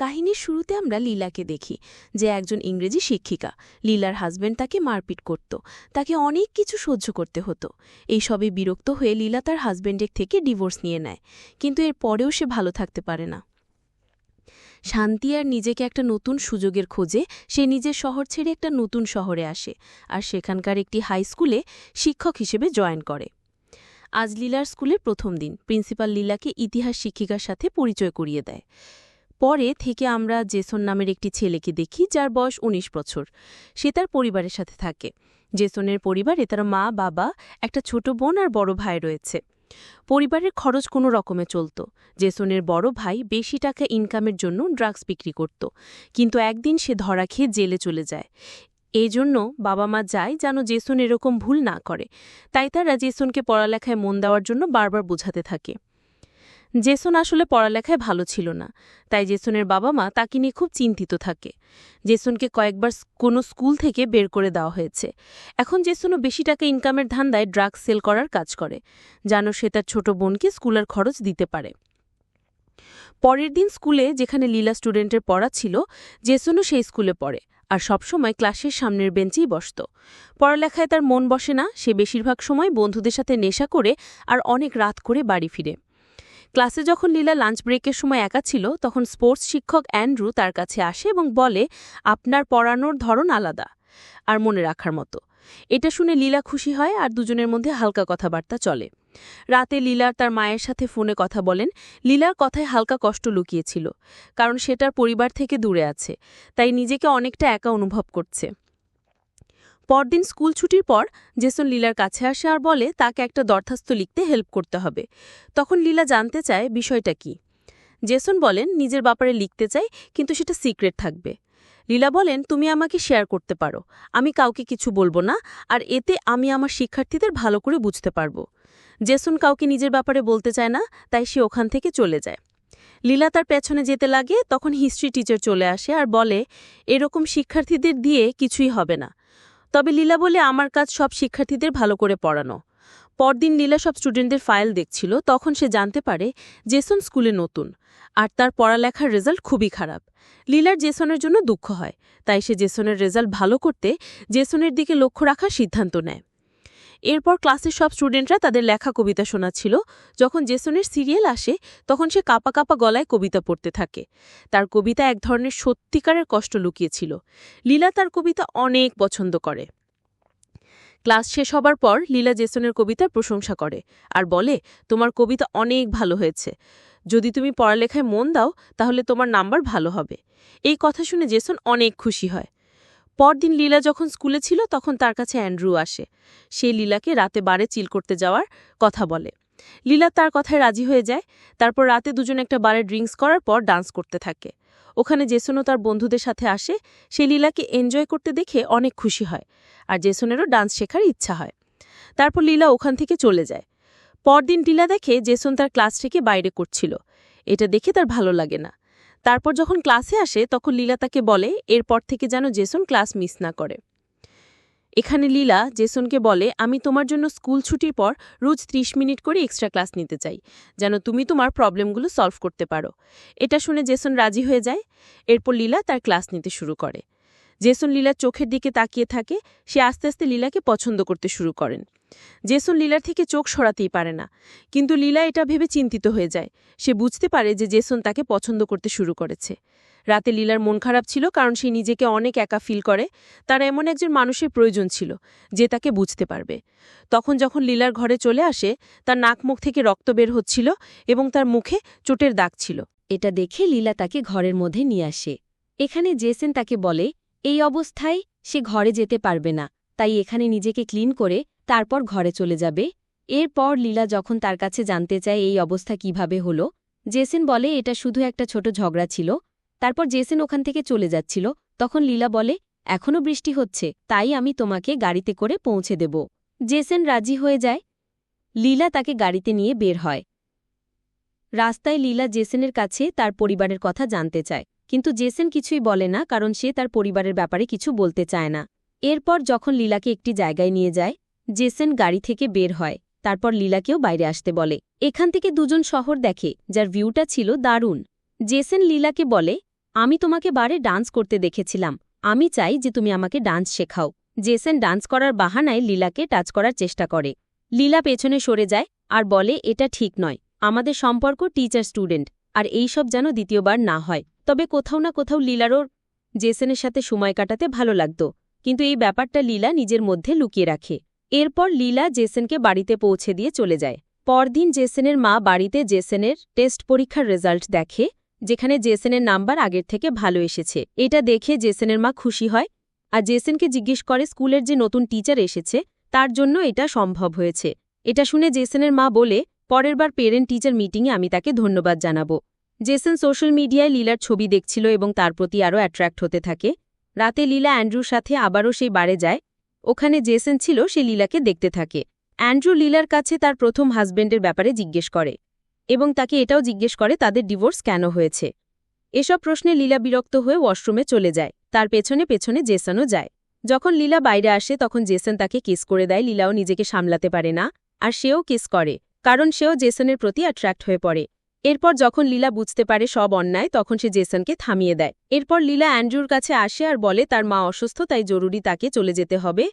কাহিনীর শুরুতে আমরা লীলাকে দেখি, যে একজন ইংরেজি শিক্ষিকা। লীলার হাজব্যান্ড তাকে মারপিট করত, তাকে অনেক কিছু সহ্য করতে হতো। এইসবে বিরক্ত হয়ে লীলা তার হাজব্যান্ডের থেকে ডিভোর্স নিয়ে নেয়, কিন্তু এর পরেও সে ভালো থাকতে পারে না। শান্তি আর নিজেকে একটা নতুন সুযোগের খোঁজে সে নিজের শহর ছেড়ে একটা নতুন শহরে আসে, আর সেখানকার একটি হাই স্কুলে শিক্ষক হিসেবে জয়েন করে। আজ লীলার স্কুলের প্রথম দিন। প্রিন্সিপাল লীলাকে ইতিহাস শিক্ষিকার সাথে পরিচয় করিয়ে দেয়। পরে থেকে আমরা জেসন নামের একটি ছেলেকে দেখি, যার বয়স ১৯ বছর। সে তার পরিবারের সাথে থাকে। জেসনের পরিবারে তার মা, বাবা, একটা ছোট বোন আর বড় ভাই রয়েছে। পরিবারের খরচ কোনো রকমে চলত। জেসনের বড় ভাই বেশি টাকা ইনকামের জন্য ড্রাগস বিক্রি করত, কিন্তু একদিন সে ধরা খেয়ে জেলে চলে যায়। এই জন্য বাবা মা চায় যেন জেসন এরকম ভুল না করে, তাই তারা জেসনকে পড়ালেখায় মন দেওয়ার জন্য বারবার বোঝাতে থাকে। জেসন আসলে পড়ালেখায় ভালো ছিল না, তাই জেসনের বাবা মা তাকে নিয়ে খুব চিন্তিত থাকে। জেসনকে কয়েকবার কোনো স্কুল থেকে বের করে দেওয়া হয়েছে। এখন জেসনও বেশি টাকা ইনকামের ধান্দায় ড্রাগস সেল করার কাজ করে, যেন সে তার ছোট বোনকে স্কুলের খরচ দিতে পারে। পরের দিন স্কুলে, যেখানে লীলা স্টুডেন্টের পড়া ছিল, জেসনও সেই স্কুলে পড়ে আর সবসময় ক্লাসের সামনের বেঞ্চেই বসত। পড়ালেখায় তার মন বসে না, সে বেশিরভাগ সময় বন্ধুদের সাথে নেশা করে আর অনেক রাত করে বাড়ি ফিরে। ক্লাসে যখন লীলা লাঞ্চ ব্রেকের সময় একা ছিল, তখন স্পোর্টস শিক্ষক অ্যান্ড্রু তার কাছে আসে এবং বলে, আপনার পড়ানোর ধরন আলাদা আর মনে রাখার মতো। এটা শুনে লীলা খুশি হয় আর দুজনের মধ্যে হালকা কথাবার্তা চলে। রাতে লীলা তার মায়ের সাথে ফোনে কথা বলেন। লীলার কথায় হালকা কষ্ট লুকিয়েছিল, কারণ সে তার পরিবার থেকে দূরে আছে, তাই নিজেকে অনেকটা একা অনুভব করছে। পরদিন স্কুল ছুটির পর জেসন লীলার কাছে আসে আর বলে তাকে একটা দরখাস্ত লিখতে হেল্প করতে হবে। তখন লীলা জানতে চায় বিষয়টা কি। জেসন বলেন নিজের ব্যাপারে লিখতে চাই, কিন্তু সেটা সিক্রেট থাকবে। লীলা বলেন, তুমি আমাকে শেয়ার করতে পারো, আমি কাউকে কিছু বলবো না, আর এতে আমি আমার শিক্ষার্থীদের ভালো করে বুঝতে পারবো। জেসন কাউকে নিজের ব্যাপারে বলতে চায় না, তাই সে ওখান থেকে চলে যায়। লীলা তার পেছনে যেতে লাগে, তখন হিস্ট্রি টিচার চলে আসে আর বলে, এরকম শিক্ষার্থীদের দিয়ে কিছুই হবে না। তবে লীলা বলে, আমার কাজ সব শিক্ষার্থীদের ভালো করে পড়ানো। পরদিন লীলা সব স্টুডেন্টদের ফাইল দেখছিল, তখন সে জানতে পারে জেসন স্কুলে নতুন আর তার পড়ালেখার রেজাল্ট খুবই খারাপ। লীলার জেসনের জন্য দুঃখ হয়, তাই সে জেসনের রেজাল্ট ভালো করতে জেসনের দিকে লক্ষ্য রাখার সিদ্ধান্ত নেয়। এরপর ক্লাসের সব স্টুডেন্টরা তাদের লেখা কবিতা শোনাচ্ছিল। যখন জেসনের সিরিয়াল আসে, তখন সে কাঁপা কাঁপা গলায় কবিতা পড়তে থাকে। তার কবিতা এক ধরনের সত্যিকারের কষ্ট লুকিয়েছিল। লীলা তার কবিতা অনেক পছন্দ করে। ক্লাস শেষ হবার পর লীলা জেসনের কবিতার প্রশংসা করে আর বলে, তোমার কবিতা অনেক ভালো হয়েছে, যদি তুমি পড়ালেখায় মন দাও তাহলে তোমার নাম্বার ভালো হবে। এই কথা শুনে জেসন অনেক খুশি হয়। পরদিন লীলা যখন স্কুলে ছিল, তখন তার কাছে অ্যান্ড্রু আসে। সে লীলাকে রাতে বারে চিল করতে যাওয়ার কথা বলে। লীলা তার কথায় রাজি হয়ে যায়। তারপর রাতে দুজন একটা বারে ড্রিঙ্কস করার পর ডান্স করতে থাকে। ওখানে জেসনও তার বন্ধুদের সাথে আসে। সে লীলাকে এনজয় করতে দেখে অনেক খুশি হয়, আর জেসনেরও ডান্স শেখার ইচ্ছা হয়। তারপর লীলা ওখান থেকে চলে যায়। পরদিন লীলা দেখে জেসন তার ক্লাস থেকে বাইরে করছিল। এটা দেখে তার ভালো লাগে না। তারপর যখন ক্লাসে আসে, তখন লীলা তাকে বলে এরপর থেকে যেন জেসন ক্লাস মিস না করে। এখানে লীলা জেসনকে বলে, আমি তোমার জন্য স্কুল ছুটির পর রোজ ৩০ মিনিট করে এক্সট্রা ক্লাস নিতে চাই, যেন তুমি তোমার প্রবলেমগুলো সলভ করতে পারো। এটা শুনে জেসন রাজি হয়ে যায়। এরপর লীলা তার ক্লাস নিতে শুরু করে। জেসন লীলার চোখের দিকে তাকিয়ে থাকে। সে আস্তে আস্তে লীলাকে পছন্দ করতে শুরু করেন। জেসন লীলার থেকে চোখ সরাতেই পারে না, কিন্তু লীলা এটা ভেবে চিন্তিত হয়ে যায়। সে বুঝতে পারে যে জেসন তাকে পছন্দ করতে শুরু করেছে। রাতে লীলার মন খারাপ ছিল, কারণ সে নিজেকে অনেক একা ফিল করে। তার এমন একজন মানুষের প্রয়োজন ছিল যে তাকে বুঝতে পারবে। তখন যখন লীলার ঘরে চলে আসে, তার নাক মুখ থেকে রক্ত বের হচ্ছিল এবং তার মুখে চোটের দাগ ছিল। এটা দেখে লীলা তাকে ঘরের মধ্যে নিয়ে আসে। এখানে জেসন তাকে বলে, এই অবস্থায় সে ঘরে যেতে পারবে না, তাই এখানে নিজেকে ক্লিন করে তারপর ঘরে চলে যাবে। এরপর লীলা যখন তার কাছে জানতে চায় এই অবস্থা কিভাবে হলো, জেসন বলে এটা শুধু একটা ছোট ঝগড়া ছিল। তারপর জেসন ওখান থেকে চলে যাচ্ছিল, তখন লীলা বলে, এখনও বৃষ্টি হচ্ছে, তাই আমি তোমাকে গাড়িতে করে পৌঁছে দেব। জেসন রাজি হয়ে যায়। লীলা তাকে গাড়িতে নিয়ে বের হয়। রাস্তায় লীলা জেসনের কাছে তার পরিবারের কথা জানতে চায়, কিন্তু জেসন কিছুই বলে না, কারণ সে তার পরিবারের ব্যাপারে কিছু বলতে চায় না। এরপর যখন লীলাকে একটি জায়গায় নিয়ে যায়, জেসন গাড়ি থেকে বের হয়। তারপর লীলাকেও বাইরে আসতে বলে। এখান থেকে দুজন শহর দেখে, যার ভিউটা ছিল দারুণ। জেসন লীলাকে বলে, আমি তোমাকে বারে ডান্স করতে দেখেছিলাম। আমি চাই যে তুমি আমাকে ডান্স শেখাও। জেসন ডান্স করার বাহানায় লীলাকে টাচ করার চেষ্টা করে। লীলা পেছনে সরে যায় আর বলে এটা ঠিক নয়। আমাদের সম্পর্ক টিচার স্টুডেন্ট, আর এইসব যেন দ্বিতীয়বার না হয়। তবে কোথাও না কোথাও লীলারও জেসনের সাথে সময় কাটাতে ভালো লাগত, কিন্তু এই ব্যাপারটা লীলা নিজের মধ্যে লুকিয়ে রাখে। এরপর লীলা জেসনকে বাড়িতে পৌঁছে দিয়ে চলে যায়। পরদিন জেসনের মা বাড়িতে জেসনের টেস্ট পরীক্ষার রেজাল্ট দেখে, যেখানে জেসনের নাম্বার আগের থেকে ভালো এসেছে। এটা দেখে জেসনের মা খুশি হয় আর জেসনকে জিজ্ঞেস করে স্কুলের যে নতুন টিচার এসেছে তার জন্য এটা সম্ভব হয়েছে। এটা শুনে জেসনের মা বলে, পরের বার পেরেন্ট টিচার মিটিংয়ে আমি তাকে ধন্যবাদ জানাবো। জেসন সোশ্যাল মিডিয়ায় লীলার ছবি দেখছিল এবং তার প্রতি আরও অ্যাট্রাক্ট হতে থাকে। রাতে লীলা অ্যান্ড্রুর সাথে আবারও সেই বারে যায়। ওখানে জেসন ছিল, সে লীলাকে দেখতে থাকে। অ্যান্ড্রু লীলার কাছে তার প্রথম হাজব্যান্ডের ব্যাপারে জিজ্ঞেস করে এবং তাকে এটাও জিজ্ঞেস করে তাদের ডিভোর্স কেন হয়েছে। এসব প্রশ্নে লীলা বিরক্ত হয়ে ওয়াশরুমে চলে যায়। তার পেছনে পেছনে জেসনও যায়। যখন লীলা বাইরে আসে তখন জেসন তাকে কিস করে দেয়। লীলাও নিজেকে সামলাতে পারে না আর সেও কিস করে, কারণ সেও জেসনের প্রতি অ্যাট্রাক্ট হয়ে পড়ে। এরপর যখন লীলা বুঝতে পারে সব অন্যায়, তখন সে জেসনকে থামিয়ে দেয়। এরপর লীলা অ্যান্ড্রুর কাছে আসে আর বলে তার মা অসুস্থ, তাই জরুরি তাকে চলে যেতে হবে।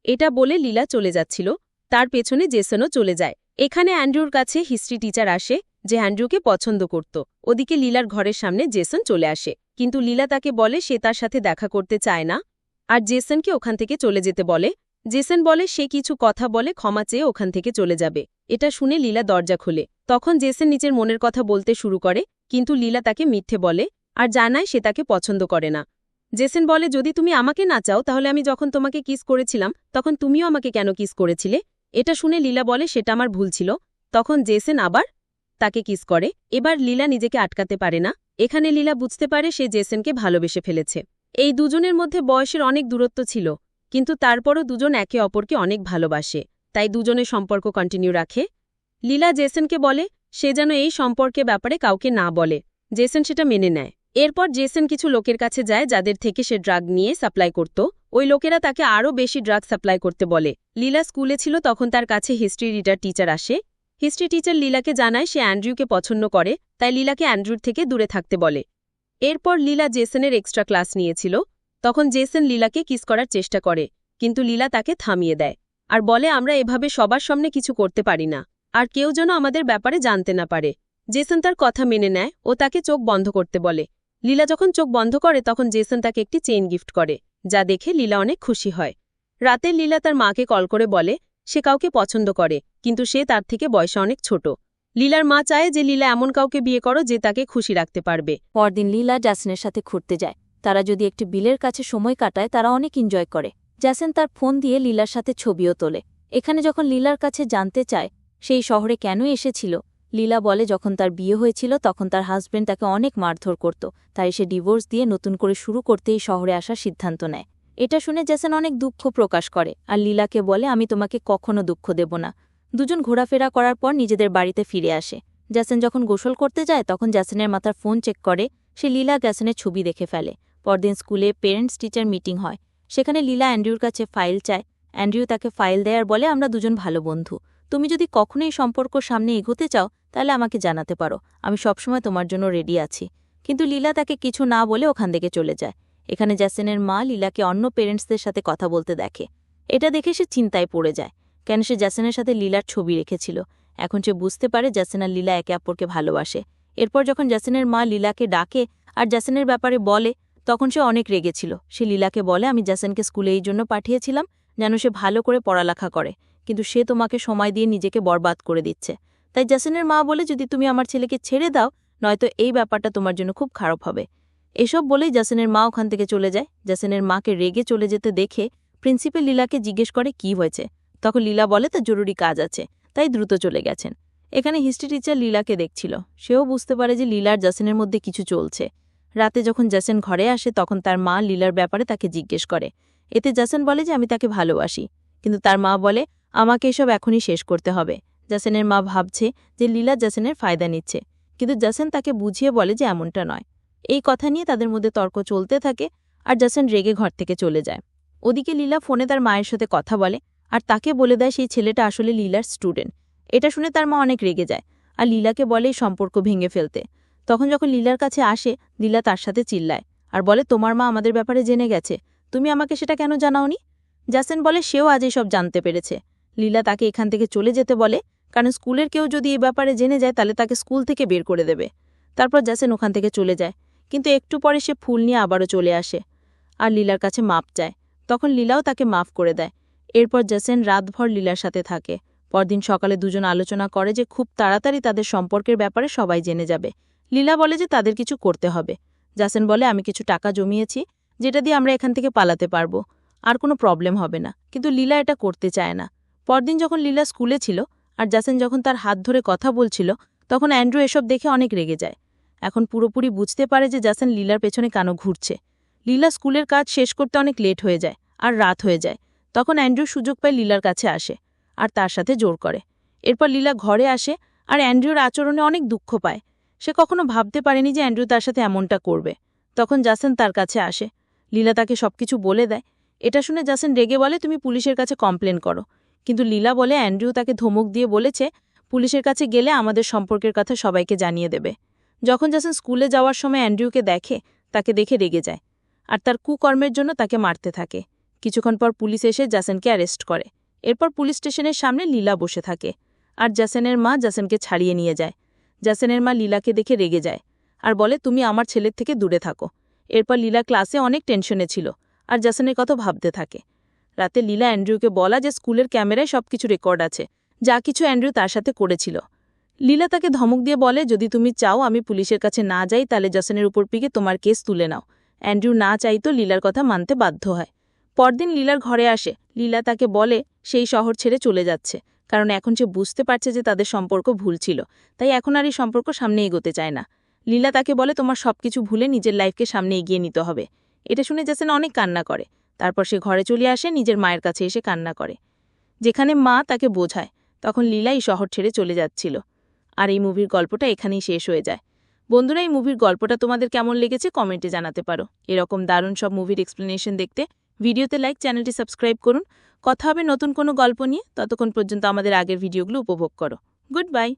এটা বলে লীলা চলে যাচ্ছিল, তার পেছনে জেসনও চলে যায়। এখানে অ্যান্ড্রুর কাছে হিস্ট্রি টিচার আসে, যে অ্যান্ড্রুকে পছন্দ করত। ওদিকে লীলার ঘরের সামনে জেসন চলে আসে, কিন্তু লীলা তাকে বলে সে তার সাথে দেখা করতে চায় না আর জেসনকে ওখান থেকে চলে যেতে বলে। জেসন বলে সে কিছু কথা বলে ক্ষমা চেয়ে ওখান থেকে চলে যাবে। এটা শুনে লীলা দরজা খোলে। তখন জেসন নিজের মনের কথা বলতে শুরু করে, কিন্তু লীলা তাকে মিথ্যে বলে আর জানায় সে তাকে পছন্দ করে না। জেসন বলে, যদি তুমি আমাকে না চাও তাহলে আমি যখন তোমাকে কিস করেছিলাম তখন তুমিও আমাকে কেন কিস করেছিলে? এটা শুনে লীলা বলে সেটা আমার ভুল ছিল। তখন জেসন আবার তাকে কিস করে। এবার লীলা নিজেকে আটকাতে পারে না। এখানে লীলা বুঝতে পারে সে জেসনকে ভালোবেসে ফেলেছে। এই দুজনের মধ্যে বয়সের অনেক দূরত্ব ছিল, কিন্তু তারপরও দুজন একে অপরকে অনেক ভালোবাসে, তাই দুজনের সম্পর্ক কন্টিনিউ রাখে। লীলা জেসনকে বলে সে যেন এই সম্পর্কের ব্যাপারে কাউকে না বলে। জেসন সেটা মেনে নেয়। এরপর জেসন কিছু লোকের কাছে যায় যাদের থেকে সে ড্রাগ নিয়ে সাপ্লাই করত। ওই লোকেরা তাকে আরও বেশি ড্রাগ সাপ্লাই করতে বলে। লীলা স্কুলে ছিল তখন তার কাছে হিস্ট্রি রিডার টিচার আসে। হিস্ট্রি টিচার লীলাকে জানায় সে অ্যান্ড্রুকে পছন্দ করে, তাই লীলাকে অ্যান্ড্রুর থেকে দূরে থাকতে বলে। এরপর লীলা জেসনের এক্সট্রা ক্লাস নিয়েছিল। তখন জেসন লীলাকে কিস করার চেষ্টা করে, কিন্তু লীলা তাকে থামিয়ে দেয় আর বলে আমরা এভাবে সবার সামনে কিছু করতে পারি না, আর কেউ যেন আমাদের ব্যাপারে জানতে না পারে। জেসন তার কথা মেনে নেয় ও তাকে চোখ বন্ধ করতে বলে। লীলা যখন চোখ বন্ধ করে তখন জেসন তাকে একটি চেইন গিফট করে, যা দেখে লীলা অনেক খুশি হয়। রাতে লীলা তার মাকে কল করে বলে সে কাউকে পছন্দ করে, কিন্তু সে তার থেকে বয়সে অনেক ছোট। লীলার মা চায় যে লীলা এমন কাউকে বিয়ে করো যে তাকে খুশি রাখতে পারবে। পরদিন লীলা জ্যাসনের সাথে ঘুরতে যায়। তারা যদি একটি বিলের কাছে সময় কাটায় তারা অনেক এনজয় করে। জ্যাসন তার ফোন দিয়ে লীলার সাথে ছবিও তোলে। এখানে যখন লীলার কাছে জানতে চায় সেই শহরে কেন এসেছিল, লীলা বলে যখন তার বিয়ে হয়েছিল তখন তার হাজব্যান্ড তাকে অনেক মারধর করত, তাই সে ডিভোর্স দিয়ে নতুন করে শুরু করতে এই শহরে আসার সিদ্ধান্ত নেয়। এটা শুনে জ্যাসন অনেক দুঃখ প্রকাশ করে আর লীলাকে বলে আমি তোমাকে কখনো দুঃখ দেব না। দুজন ঘোরাফেরা করার পর নিজেদের বাড়িতে ফিরে আসে। জ্যাসন যখন গোসল করতে যায় তখন জ্যাসনের মাথার ফোন চেক করে, সে লীলা জ্যাসনের ছবি দেখে ফেলে। পরদিন স্কুলে পেরেন্টস টিচার মিটিং হয়। সেখানে লীলা অ্যান্ড্রুর কাছে ফাইল চায়। অ্যান্ড্রু তাকে ফাইল দেয় আর বলে আমরা দুজন ভালো বন্ধু, তুমি যদি কখনো এই সম্পর্ক সামনে এগোতে চাও তাহলে আমাকে জানাতে পারো, আমি সবসময় তোমার জন্য রেডি আছি। কিন্তু লীলা তাকে কিছু না বলে ওখান থেকে চলে যায়। এখানে জ্যাসনের মা লীলাকে অন্য পেরেন্টসদের সাথে কথা বলতে দেখে। এটা দেখে সে চিন্তায় পড়ে যায়, কেন সে জ্যাসনের সাথে লীলার ছবি রেখেছিল। এখন সে বুঝতে পারে জ্যাসন আর লীলা একে অপরকে ভালোবাসে। এরপর যখন জ্যাসনের মা লীলাকে ডাকে আর জ্যাসনের ব্যাপারে বলে তখন সে অনেক রেগেছিল। সে লীলাকে বলে আমি জ্যাসনকে স্কুলে এই জন্য পাঠিয়েছিলাম যেন সে ভালো করে পড়ালেখা করে, কিন্তু সে তোমাকে সময় দিয়ে নিজেকে বরবাদ করে দিচ্ছে। তাই জ্যাসনের মা বলে যদি তুমি আমার ছেলেকে ছেড়ে দাও নয়তো এই ব্যাপারটা তোমার জন্য খুব খারাপ হবে। এসব বলেই জ্যাসনের মা ওখান থেকে চলে যায়। জ্যাসনের মাকে রেগে চলে যেতে দেখে প্রিন্সিপাল লীলাকে জিজ্ঞেস করে কি হয়েছে। তখন লীলা বলে তার জরুরি কাজ আছে, তাই দ্রুত চলে গেছেন। এখানে হিস্ট্রি টিচার লীলাকে দেখছিল। সেও বুঝতে পারে যে লীলার জ্যাসনের মধ্যে কিছু চলছে। রাতে যখন জ্যাসন ঘরে আসে তখন তার মা লীলার ব্যাপারে তাকে জিজ্ঞেস করে। এতে জ্যাসন বলে যে আমি তাকে ভালোবাসি, কিন্তু তার মা বলে আমাকে এসব এখনই শেষ করতে হবে। জ্যাসনের মা ভাবছে যে লীলা জ্যাসনের ফায়দা নিচ্ছে, কিন্তু জ্যাসন তাকে বুঝিয়ে বলে যে এমনটা নয়। এই কথা নিয়ে তাদের মধ্যে তর্ক চলতে থাকে আর জ্যাসন রেগে ঘর থেকে চলে যায়। ওদিকে লীলা ফোনে তার মায়ের সাথে কথা বলে আর তাকে বলে দেয় সেই ছেলেটা আসলে লীলার স্টুডেন্ট। এটা শুনে তার মা অনেক রেগে যায় আর লীলাকে বলে এই সম্পর্ক ভেঙে ফেলতে। তখন যখন লীলার কাছে আসে, লীলা তার সাথে চিল্লায় আর বলে, তোমার মা আমাদের ব্যাপারে জেনে গেছে, তুমি আমাকে সেটা কেন জানাওনি? জ্যাসেন বলে সেও আজ সব জানতে পেরেছে। লীলা তাকে এখান থেকে চলে যেতে বলে, কারণ স্কুলের কেউ যদি এ ব্যাপারে জেনে যায় তাহলে তাকে স্কুল থেকে বের করে দেবে। তারপর জ্যাসেন ওখান থেকে চলে যায়, কিন্তু একটু পরে সে ফুল নিয়ে আবারও চলে আসে আর লীলার কাছে মাপ চায়। তখন লীলাও তাকে মাফ করে দেয়। এরপর জ্যাসেন রাতভর লীলার সাথে থাকে। পরদিন সকালে দুজন আলোচনা করে যে খুব তাড়াতাড়ি তাদের সম্পর্কের ব্যাপারে সবাই জেনে যাবে। লীলা বলে যে তাদের কিছু করতে হবে। জ্যাসেন বলে, আমি কিছু টাকা জমিয়েছি, যেটা দিয়ে আমরা এখান থেকে পালাতে পারবো, আর কোনো প্রবলেম হবে না। কিন্তু লীলা এটা করতে চায় না। পরদিন যখন লীলা স্কুলে ছিল আর জ্যাসেন যখন তার হাত ধরে কথা বলছিল, তখন অ্যান্ড্রু এসব দেখে অনেক রেগে যায়। এখন পুরোপুরি বুঝতে পারে যে জ্যাসেন লীলার পেছনে কেন ঘুরছে। লীলা স্কুলের কাজ শেষ করতে অনেক লেট হয়ে যায় আর রাত হয়ে যায়। তখন অ্যান্ড্রু সুযোগ পায় লীলার কাছে আসে আর তার সাথে জোর করে। এরপর লীলা ঘরে আসে আর অ্যান্ড্রুর আচরণে অনেক দুঃখ পায়। সে কখনো ভাবতে পারেনি যে অ্যান্ড্রু তার সাথে এমনটা করবে। তখন জ্যাসেন তার কাছে আসে। লীলা তাকে সবকিছু বলে দেয়। এটা শুনে জ্যাসেন রেগে বলে, তুমি পুলিশের কাছে কমপ্লেন করো। কিন্তু লীলা বলে অ্যান্ড্রু তাকে ধমক দিয়ে বলেছে পুলিশের কাছে গেলে আমাদের সম্পর্কের কথা সবাইকে জানিয়ে দেবে। যখন জ্যাসেন স্কুলে যাওয়ার সময় অ্যান্ড্রুকে দেখে, তাকে দেখে রেগে যায় আর তার কুকর্মের জন্য তাকে মারতে থাকে। কিছুক্ষণ পর পুলিশ এসে জ্যাসেনকে অ্যারেস্ট করে। এরপর পুলিশ স্টেশনের সামনে লীলা বসে থাকে আর জ্যাসেনের মা জ্যাসেনকে ছাড়িয়ে নিয়ে যায়। জ্যাসেনের মা লীলাকে দেখে রেগে যায় আর বলে, তুমি আমার ছেলের থেকে দূরে থাকো। এরপর লীলা ক্লাসে অনেক টেনশনে ছিল আর জ্যাসেনের কথা ভাবতে থাকে। রাতে লীলা অ্যান্ড্রুকে বলা যে স্কুলের ক্যামেরায় সবকিছু রেকর্ড আছে, যা কিছু অ্যান্ড্রু তার সাথে করেছিল। লীলা তাকে ধমক দিয়ে বলে, যদি তুমি চাও আমি পুলিশের কাছে না যাই তাহলে জ্যাসেনের উপর পিকে তোমার কেস তুলে নাও। অ্যান্ড্রু না চাইতো লীলার কথা মানতে বাধ্য হয়। পরদিন লীলার ঘরে আসে। লীলা তাকে বলে সেই শহর ছেড়ে চলে যাচ্ছে, কারণ এখন সে বুঝতে পারছে যে তাদের সম্পর্ক ভুল ছিল, তাই এখন আর এই সম্পর্ক সামনে এগোতে চায় না। লীলা তাকে বলে, তোমার সবকিছু ভুলে নিজের লাইফকে সামনে এগিয়ে নিতে হবে। এটা শুনে জ্যাসেন অনেক কান্না করে। তারপর সে ঘরে চলে আসে, নিজের মায়ের কাছে এসে কান্না করে, যেখানে মা তাকে বোঝায়। তখন লীলা এই শহর ছেড়ে চলে যাচ্ছিল। আর এই মুভির গল্পটা এখানেই শেষ হয়ে যায়। বন্ধুরা, এই মুভির গল্পটা তোমাদের কেমন লেগেছে কমেন্টে জানাতে পারো। এরকম দারুণ সব মুভির এক্সপ্লেনেশন দেখতে ভিডিওতে লাইক, চ্যানেলটি সাবস্ক্রাইব করুন। কথা হবে নতুন কোনো গল্প নিয়ে। ততক্ষণ পর্যন্ত আমাদের আগের ভিডিওগুলো উপভোগ করো। Good bye.